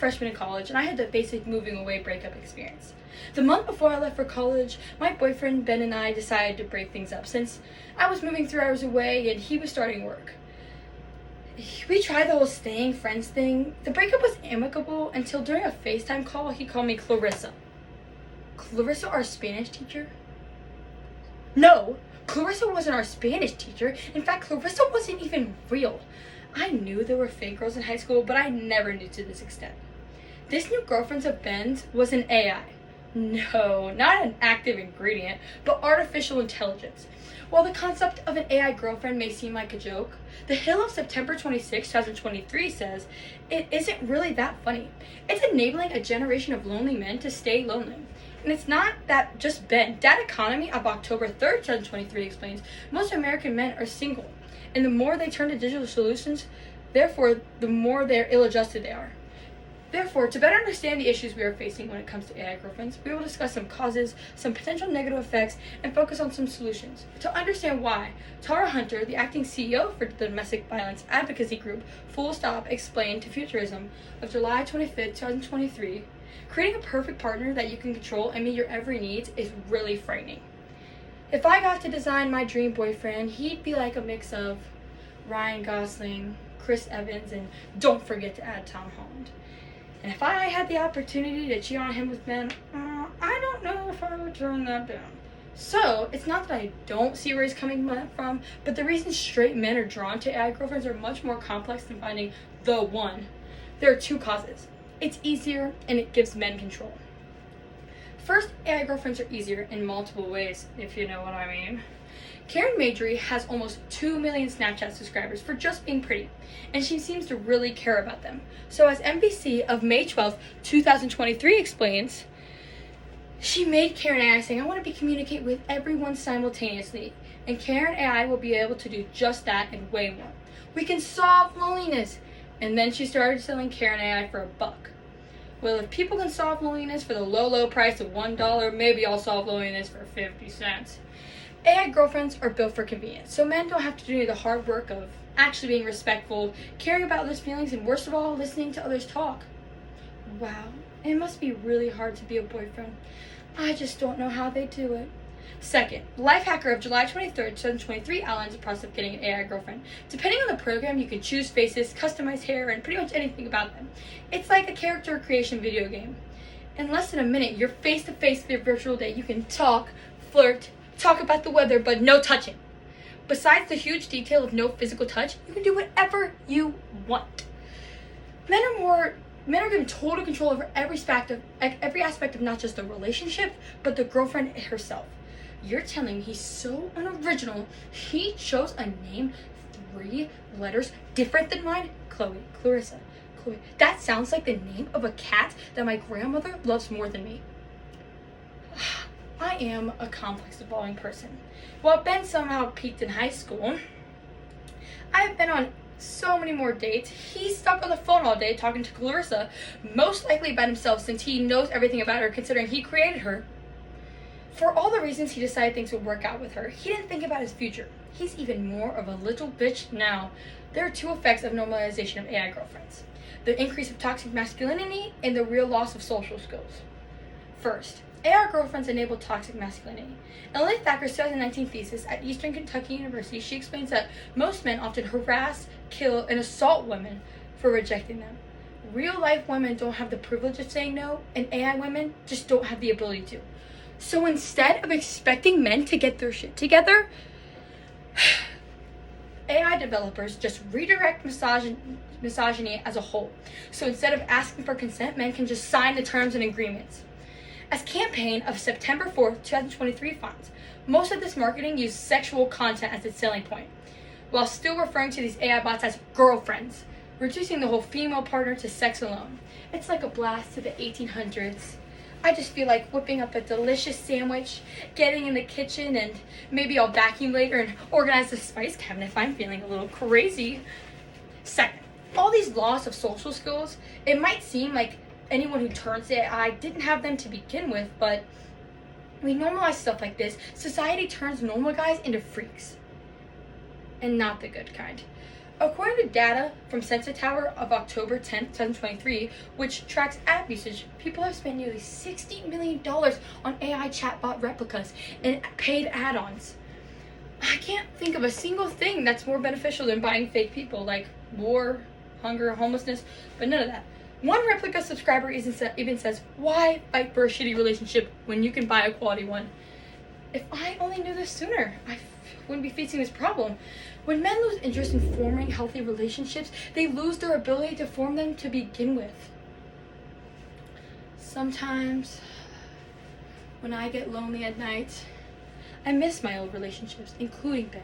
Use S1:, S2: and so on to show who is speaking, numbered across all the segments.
S1: freshman in college, and I had the basic moving away breakup experience. The month before I left for college, my boyfriend Ben and I decided to break things up since I was moving 3 hours away and he was starting work. We tried the whole staying friends thing. The breakup was amicable until during a FaceTime call, he called me Clarissa. Clarissa, our Spanish teacher? No, Clarissa wasn't our Spanish teacher. In fact, Clarissa wasn't even real. I knew there were fake girls in high school, but I never knew to this extent. This new girlfriend of Ben's was an AI. No, not an active ingredient, but artificial intelligence. While the concept of an AI girlfriend may seem like a joke, The Hill of September 26, 2023 says, it isn't really that funny. It's enabling a generation of lonely men to stay lonely. And it's not that just Ben. Data Economy of October 3rd, 2023 explains, most American men are single. And the more they turn to digital solutions, therefore, the more they're ill-adjusted they are. Therefore, to better understand the issues we are facing when it comes to AI girlfriends, we will discuss some causes, some potential negative effects, and focus on some solutions. To understand why, Tara Hunter, the acting CEO for the domestic violence advocacy group Full Stop, explained to Futurism of July 25th, 2023, creating a perfect partner that you can control and meet your every needs is really frightening. If I got to design my dream boyfriend, he'd be like a mix of Ryan Gosling, Chris Evans, and don't forget to add Tom Holland. And if I had the opportunity to cheat on him with men, I don't know if I would turn that down. So, it's not that I don't see where he's coming from, but the reason straight men are drawn to AI girlfriends are much more complex than finding the one. There are two causes. It's easier, and it gives men control. First, AI girlfriends are easier in multiple ways, if you know what I mean. Karen Majory has almost 2 million Snapchat subscribers for just being pretty, and she seems to really care about them. So as NBC of May 12th, 2023 explains, she made Karen AI saying, I want to communicate with everyone simultaneously, and Karen AI will be able to do just that and way more. We can solve loneliness. And then she started selling Karen AI for $1. Well, if people can solve loneliness for the low price of $1, maybe I'll solve loneliness for 50 cents. AI girlfriends are built for convenience, so men don't have to do the hard work of actually being respectful, caring about others' feelings, and worst of all, listening to others talk. Wow, it must be really hard to be a boyfriend. I just don't know how they do it. Second, Lifehacker of July 23rd, 2023 outlines the process of getting an AI girlfriend. Depending on the program, you can choose faces, customize hair, and pretty much anything about them. It's like a character creation video game. In less than a minute, you're face-to-face with your virtual date. You can talk, flirt, talk about the weather, but no touching. Besides the huge detail of no physical touch, you can do whatever you want. Men are given total control over every aspect of not just the relationship, but the girlfriend herself. You're telling me he's so unoriginal, he chose a name 3 letters different than mine? Clarissa. That sounds like the name of a cat that my grandmother loves more than me. I am a complex evolving person. While Ben somehow peaked in high school, I've been on so many more dates. He's stuck on the phone all day talking to Clarissa, most likely about himself since he knows everything about her considering he created her. For all the reasons he decided things would work out with her, he didn't think about his future. He's even more of a little bitch now. There are 2 effects of normalization of AI girlfriends: the increase of toxic masculinity and the real loss of social skills. First, AI girlfriends enable toxic masculinity. In Lily Thacker's 2019 thesis at Eastern Kentucky University, she explains that most men often harass, kill, and assault women for rejecting them. Real-life women don't have the privilege of saying no, and AI women just don't have the ability to. So instead of expecting men to get their shit together, AI developers just redirect misogyny as a whole. So instead of asking for consent, men can just sign the terms and agreements. As Campaign of September 4th, 2023 finds, most of this marketing used sexual content as its selling point, while still referring to these AI bots as girlfriends, reducing the whole female partner to sex alone. It's like a blast to the 1800s. I just feel like whipping up a delicious sandwich, getting in the kitchen, and maybe I'll vacuum later and organize the spice cabinet if I'm feeling a little crazy. Second, all these loss of social skills, it might seem like anyone who turns to AI didn't have them to begin with, but we normalize stuff like this. Society turns normal guys into freaks. And not the good kind. According to data from Sensor Tower of October 10th, 2023, which tracks app usage, people have spent nearly $60 million on AI chatbot replicas and paid add-ons. I can't think of a single thing that's more beneficial than buying fake people, like war, hunger, homelessness, but none of that. One replica subscriber even says, why fight for a shitty relationship when you can buy a quality one? If I only knew this sooner, I wouldn't be facing this problem. When men lose interest in forming healthy relationships, they lose their ability to form them to begin with. Sometimes, when I get lonely at night, I miss my old relationships, including Ben.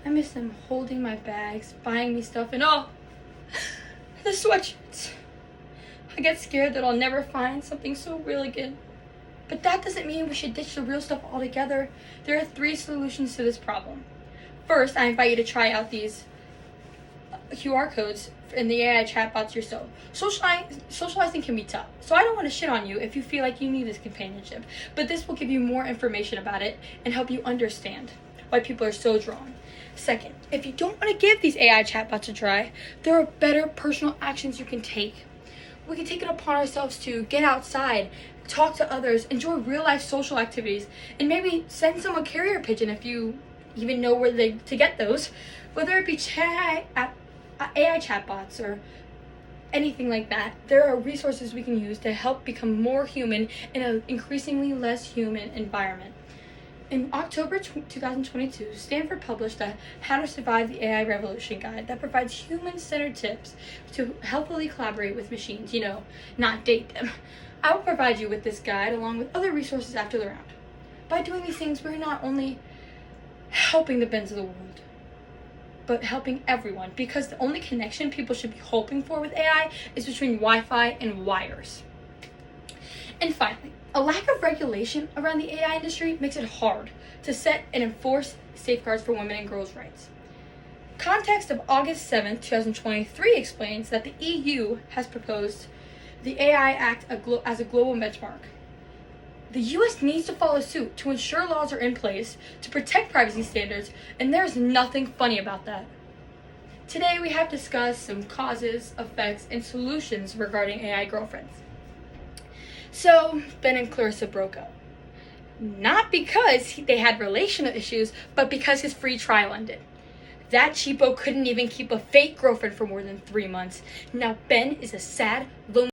S1: I miss them holding my bags, buying me stuff, and the sweatshirts. I get scared that I'll never find something so real again. But that doesn't mean we should ditch the real stuff altogether. There are 3 solutions to this problem. First, I invite you to try out these QR codes in the AI chatbots yourself. Socializing can be tough, so I don't want to shit on you if you feel like you need this companionship, but this will give you more information about it and help you understand why people are so drawn. Second, if you don't want to give these AI chatbots a try, there are better personal actions you can take. We can take it upon ourselves to get outside, talk to others, enjoy real-life social activities, and maybe send someone a carrier pigeon if you even know where to get those, whether it be AI chatbots or anything like that. There are resources we can use to help become more human in an increasingly less human environment. In October 2022, Stanford published the How to Survive the AI Revolution guide that provides human-centered tips to healthily collaborate with machines, not date them. I will provide you with this guide along with other resources after the round. By doing these things, we're not only helping the Bens of the world, but helping everyone, because the only connection people should be hoping for with AI is between Wi-Fi and wires. And finally, a lack of regulation around the AI industry makes it hard to set and enforce safeguards for women and girls' rights. Context of August 7, 2023 explains that the EU has proposed the AI Act as a global benchmark. The US needs to follow suit to ensure laws are in place to protect privacy standards, and there's nothing funny about that. Today we have discussed some causes, effects, and solutions regarding AI girlfriends. So, Ben and Clarissa broke up. Not because they had relational issues, but because his free trial ended. That cheapo couldn't even keep a fake girlfriend for more than 3 months. Now Ben is a sad, lonely